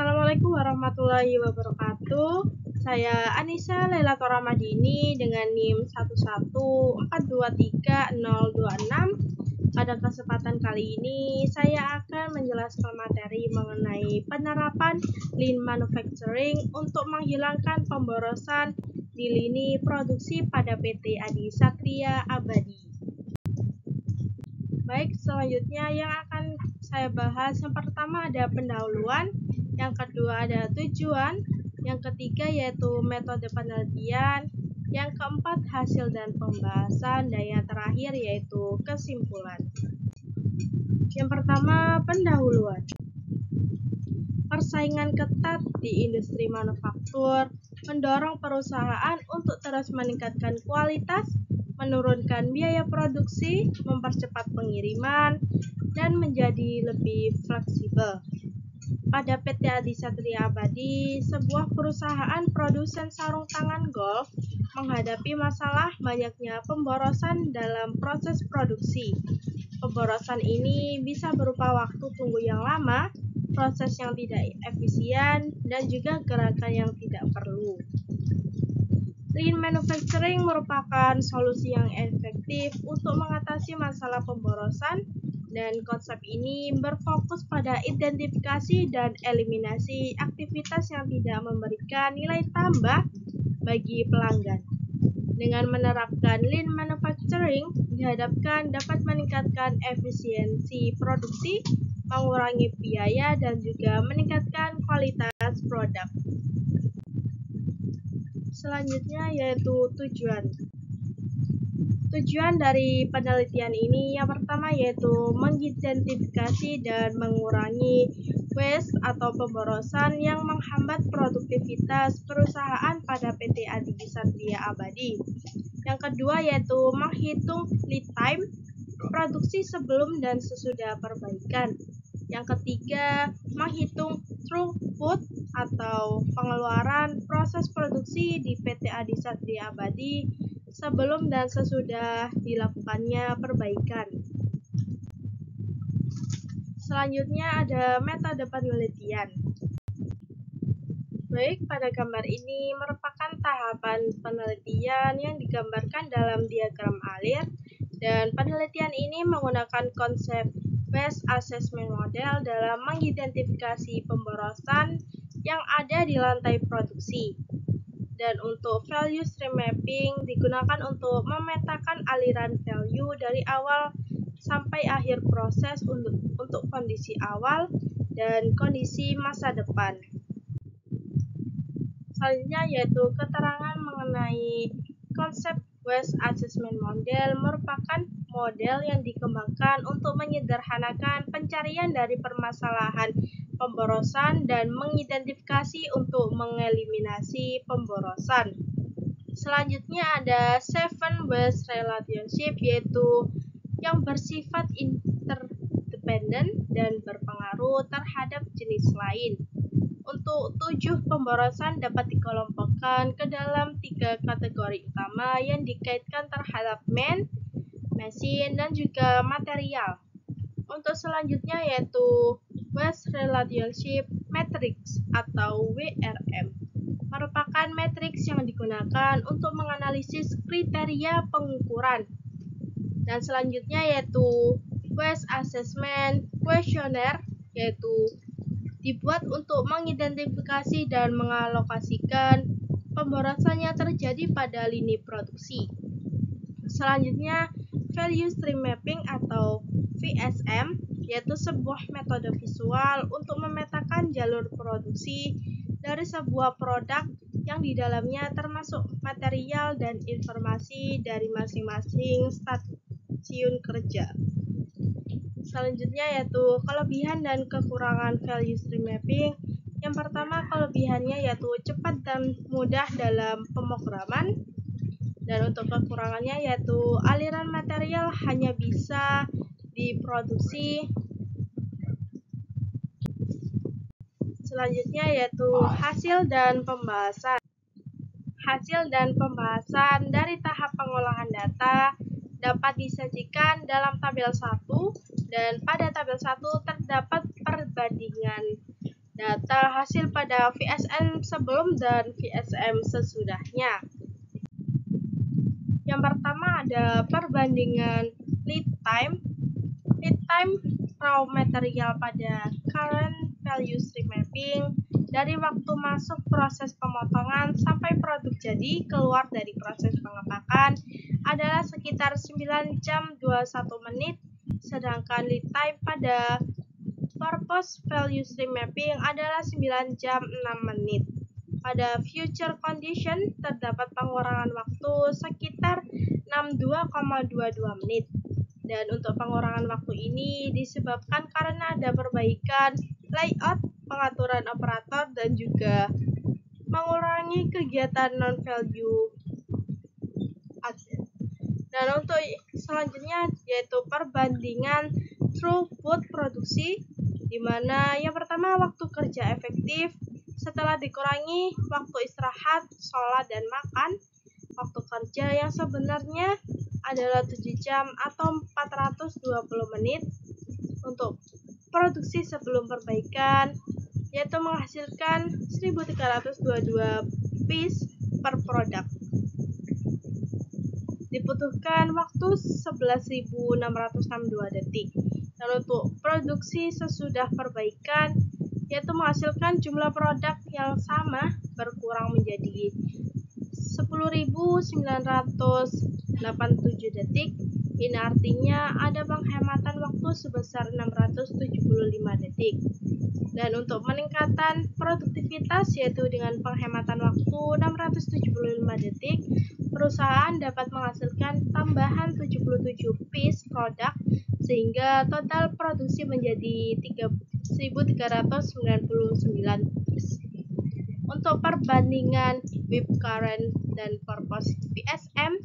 Assalamualaikum warahmatullahi wabarakatuh. Saya Anissa Lailatul Ramadini dengan NIM 114230026. Pada kesempatan kali ini, saya akan menjelaskan materi mengenai penerapan Lean Manufacturing untuk menghilangkan pemborosan di lini produksi pada PT Adi Satria Abadi. Baik, selanjutnya yang akan saya bahas, yang pertama ada pendahuluan, yang kedua ada tujuan, yang ketiga yaitu metode penelitian, yang keempat hasil dan pembahasan, dan yang terakhir yaitu kesimpulan. Yang pertama, pendahuluan. Persaingan ketat di industri manufaktur mendorong perusahaan untuk terus meningkatkan kualitas, menurunkan biaya produksi, mempercepat pengiriman, dan menjadi lebih fleksibel. Pada PT Adi Satria Abadi, sebuah perusahaan produsen sarung tangan golf menghadapi masalah banyaknya pemborosan dalam proses produksi. Pemborosan ini bisa berupa waktu tunggu yang lama, proses yang tidak efisien, dan juga gerakan yang tidak perlu. Lean Manufacturing merupakan solusi yang efektif untuk mengatasi masalah pemborosan, dan konsep ini berfokus pada identifikasi dan eliminasi aktivitas yang tidak memberikan nilai tambah bagi pelanggan. Dengan menerapkan Lean Manufacturing, diharapkan dapat meningkatkan efisiensi produksi, mengurangi biaya, dan juga meningkatkan kualitas produk. Selanjutnya yaitu tujuan. Tujuan dari penelitian ini yang pertama yaitu mengidentifikasi dan mengurangi waste atau pemborosan yang menghambat produktivitas perusahaan pada PT Adi Satria Abadi. Yang kedua yaitu menghitung lead time produksi sebelum dan sesudah perbaikan. Yang ketiga, menghitung throughput atau pengeluaran proses produksi di PT Adi Satria Abadi sebelum dan sesudah dilakukannya perbaikan. Selanjutnya ada metode penelitian. Baik, pada gambar ini merupakan tahapan penelitian yang digambarkan dalam diagram alir, dan penelitian ini menggunakan konsep Waste Assessment Model dalam mengidentifikasi pemborosan yang ada di lantai produksi. Dan untuk value stream mapping digunakan untuk memetakan aliran value dari awal sampai akhir proses untuk kondisi awal dan kondisi masa depan. Selanjutnya yaitu keterangan mengenai konsep Waste Assessment Model merupakan model yang dikembangkan untuk menyederhanakan pencarian dari permasalahan pemborosan dan mengidentifikasi untuk mengeliminasi pemborosan. Selanjutnya ada 7 Waste Relationship, yaitu yang bersifat interdependent dan berpengaruh terhadap jenis lain. Untuk 7 pemborosan dapat dikelompokkan ke dalam 3 kategori utama yang dikaitkan terhadap man, mesin, dan juga material. Untuk selanjutnya yaitu Waste Relationship Matrix atau WRM, merupakan matriks yang digunakan untuk menganalisis kriteria pengukuran. Dan selanjutnya yaitu Waste Assessment Questionnaire, yaitu dibuat untuk mengidentifikasi dan mengalokasikan pemborosan yang terjadi pada lini produksi. Selanjutnya, Value Stream Mapping atau VSM, yaitu sebuah metode visual untuk memetakan jalur produksi dari sebuah produk yang di dalamnya termasuk material dan informasi dari masing-masing stasiun kerja. Selanjutnya yaitu kelebihan dan kekurangan value stream mapping. Yang pertama, kelebihannya yaitu cepat dan mudah dalam pemrograman. Dan untuk kekurangannya yaitu aliran material hanya bisa diproduksi. Selanjutnya yaitu hasil dan pembahasan. Hasil dan pembahasan dari tahap pengolahan data dapat disajikan dalam tabel 1, dan pada tabel 1 terdapat perbandingan data hasil pada VSM sebelum dan VSM sesudahnya. Yang pertama ada perbandingan lead time. Lead time raw material pada current value stream mapping dari waktu masuk proses pemotongan sampai produk jadi keluar dari proses pengepakan adalah sekitar 9 jam 21 menit, sedangkan lead time pada purpose value stream mapping adalah 9 jam 6 menit. Pada future condition terdapat pengurangan waktu sekitar 62,22 menit. Dan untuk pengurangan waktu ini disebabkan karena ada perbaikan layout, pengaturan operator, dan juga mengurangi kegiatan non-value add. Dan untuk selanjutnya yaitu perbandingan throughput produksi, di mana yang pertama waktu kerja efektif setelah dikurangi waktu istirahat, sholat, dan makan. Waktu kerja yang sebenarnya adalah 7 jam atau 420 menit untuk produksi sebelum perbaikan, yaitu menghasilkan 1322 piece per produk. Dibutuhkan waktu 11.662 detik. Dan untuk produksi sesudah perbaikan, yaitu menghasilkan jumlah produk yang sama berkurang menjadi 10.987 detik. Ini artinya ada penghematan waktu sebesar 675 detik. Dan untuk meningkatkan produktivitas yaitu dengan penghematan waktu 675 detik, perusahaan dapat menghasilkan tambahan 77 piece produk sehingga total produksi menjadi 1.399 piece. Untuk perbandingan WIP current dan purpose VSM,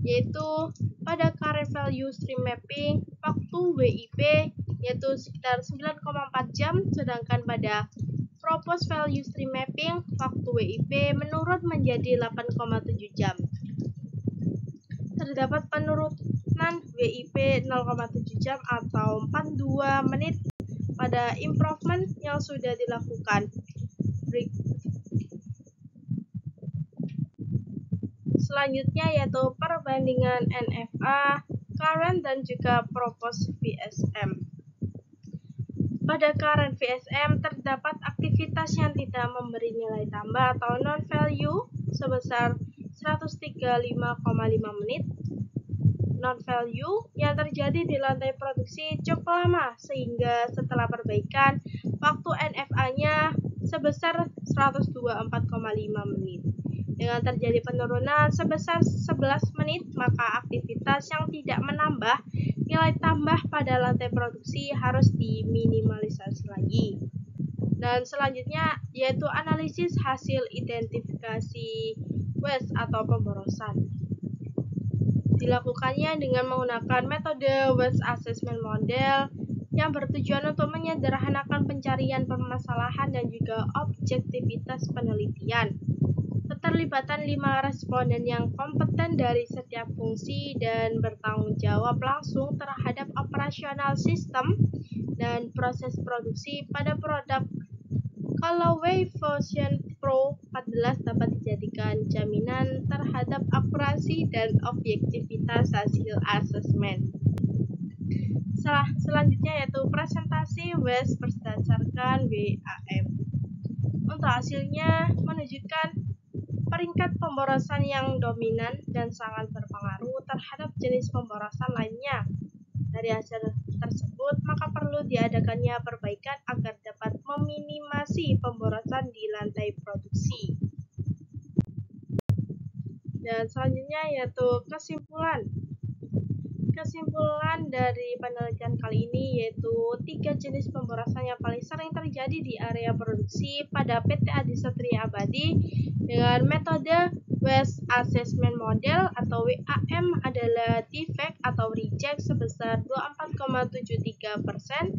yaitu pada current value stream mapping waktu WIP yaitu sekitar 9,4 jam, sedangkan pada purpose value stream mapping waktu WIP menurun menjadi 8,7 jam. Terdapat penurunan WIP 0,7 jam atau 42 menit pada improvement yang sudah dilakukan. Selanjutnya yaitu perbandingan NFA, current, dan juga purpose VSM. Pada current VSM terdapat aktivitas yang tidak memberi nilai tambah atau non-value sebesar 135,5 menit. Non-value yang terjadi di lantai produksi cukup lama sehingga setelah perbaikan waktu NFA-nya sebesar 124,5 menit. Dengan terjadi penurunan sebesar 11 menit, maka aktivitas yang tidak menambah nilai tambah pada lantai produksi harus diminimalisasi lagi. Dan selanjutnya yaitu analisis hasil identifikasi waste atau pemborosan. Dilakukannya dengan menggunakan metode waste assessment model yang bertujuan untuk menyederhanakan pencarian permasalahan dan juga objektivitas penelitian. Keterlibatan 5 responden yang kompeten dari setiap fungsi dan bertanggung jawab langsung terhadap operasional sistem dan proses produksi pada produk Callaway Fusion Pro 14 dapat dijadikan jaminan terhadap akurasi dan objektivitas hasil asesmen. Selanjutnya yaitu presentasi waste berdasarkan WAM. Untuk hasilnya menunjukkan peringkat pemborosan yang dominan dan sangat berpengaruh terhadap jenis pemborosan lainnya. Dari hasil tersebut, maka perlu diadakannya perbaikan agar dapat meminimasi pemborosan di lantai produksi. Dan selanjutnya yaitu kesimpulan. Kesimpulan dari penelitian kali ini yaitu 3 jenis pemborosan yang paling sering terjadi di area produksi pada PT Adi Satria Abadi dengan metode Waste Assessment Model atau WAM adalah defect atau reject sebesar 24,73%,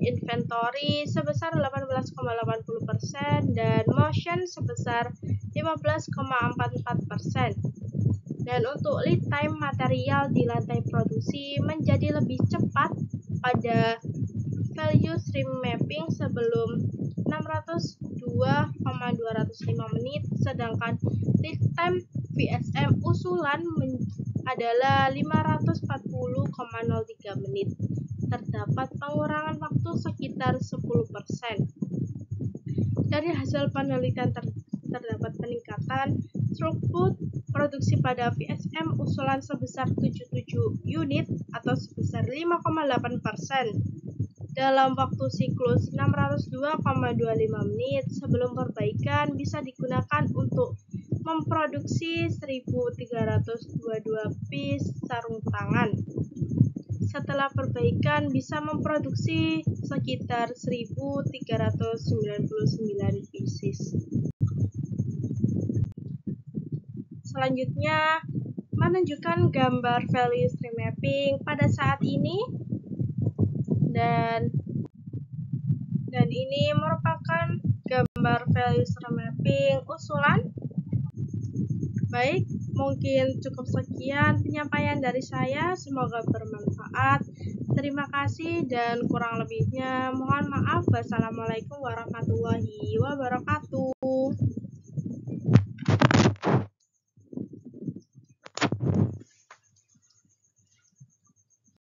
inventory sebesar 18,80%, dan motion sebesar 15,44%. Dan untuk lead time material di lantai produksi menjadi lebih cepat pada value stream mapping sebelum 6 menggunakan 205 menit, sedangkan lead time VSM usulan adalah 540,03 menit. Terdapat pengurangan waktu sekitar 10%. Dari hasil penelitian terdapat peningkatan throughput produksi pada VSM usulan sebesar 77 unit atau sebesar 5,8% dalam waktu siklus 602,25 menit. Sebelum perbaikan bisa digunakan untuk memproduksi 1322 piece sarung tangan. Setelah perbaikan bisa memproduksi sekitar 1399 pieces. Selanjutnya, menunjukkan gambar value stream mapping pada saat ini, dan ini merupakan gambar value stream mapping usulan. Baik, mungkin cukup sekian penyampaian dari saya, semoga bermanfaat. Terima kasih dan kurang lebihnya mohon maaf. Wassalamualaikum warahmatullahi wabarakatuh.